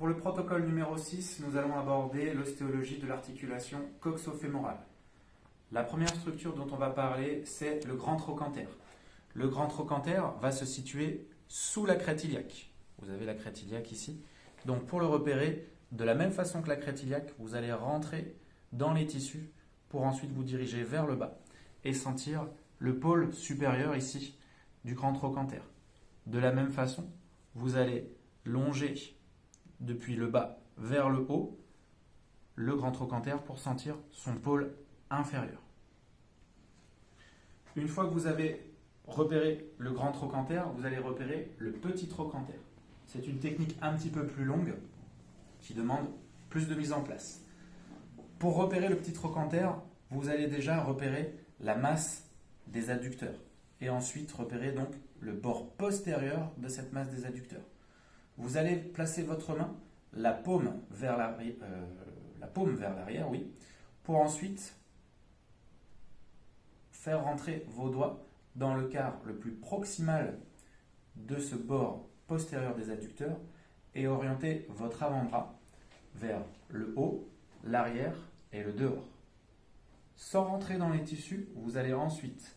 Pour le protocole numéro 6, nous allons aborder l'ostéologie de l'articulation coxo-fémorale. La première structure dont on va parler, c'est le grand trochanter. Le grand trochanter va se situer sous la crête iliaque. Vous avez la crête iliaque ici. Donc pour le repérer, de la même façon que la crête iliaque, vous allez rentrer dans les tissus pour ensuite vous diriger vers le bas et sentir le pôle supérieur ici du grand trochanter. De la même façon, vous allez longer depuis le bas vers le haut le grand trochanter pour sentir son pôle inférieur. Une fois que vous avez repéré le grand trochanter, vous allez repérer le petit trochanter. C'est une technique un petit peu plus longue qui demande plus de mise en place. Pour repérer le petit trochanter, vous allez déjà repérer la masse des adducteurs et ensuite repérer donc le bord postérieur de cette masse des adducteurs. Vous allez placer votre main, la paume vers l'arrière, oui, pour ensuite faire rentrer vos doigts dans le quart le plus proximal de ce bord postérieur des adducteurs et orienter votre avant-bras vers le haut, l'arrière et le dehors. Sans rentrer dans les tissus, vous allez ensuite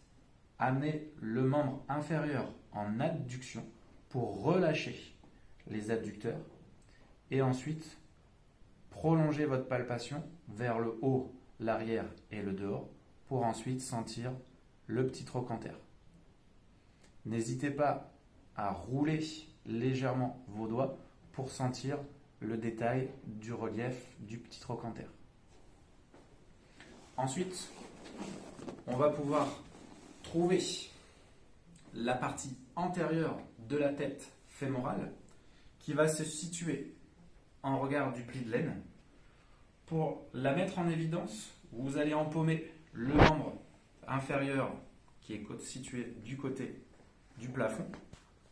amener le membre inférieur en adduction pour relâcher les adducteurs et ensuite prolonger votre palpation vers le haut, l'arrière et le dehors pour ensuite sentir le petit trochanter. N'hésitez pas à rouler légèrement vos doigts pour sentir le détail du relief du petit trochanter. Ensuite, on va pouvoir trouver la partie antérieure de la tête fémorale qui va se situer en regard du pli de laine. Pour la mettre en évidence, vous allez empaumer le membre inférieur qui est situé du côté du plafond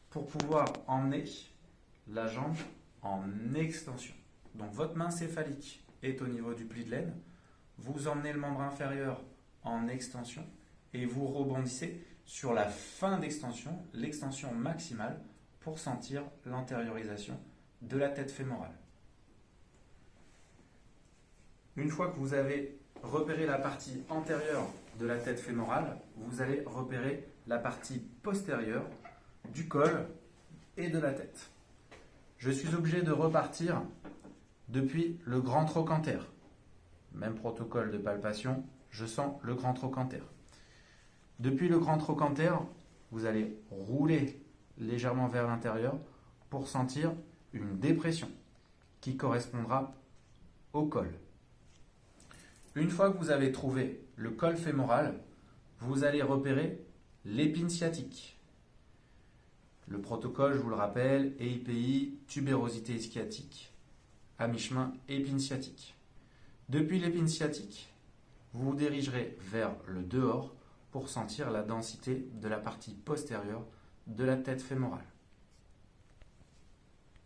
pour pouvoir emmener la jambe en extension. Donc votre main céphalique est au niveau du pli de laine, vous emmenez le membre inférieur en extension et vous rebondissez sur la fin d'extension, l'extension maximale pour sentir l'antériorisation de la tête fémorale. Une fois que vous avez repéré la partie antérieure de la tête fémorale, vous allez repérer la partie postérieure du col et de la tête. Je suis obligé de repartir depuis le grand trochanter. Même protocole de palpation, je sens le grand trochanter. Depuis le grand trochanter, vous allez rouler légèrement vers l'intérieur pour sentir une dépression qui correspondra au col. Une fois que vous avez trouvé le col fémoral, vous allez repérer l'épine sciatique. Le protocole, je vous le rappelle, EIPI, tubérosité sciatique, à mi-chemin, épine sciatique. Depuis l'épine sciatique, vous vous dirigerez vers le dehors pour sentir la densité de la partie postérieure de la tête fémorale.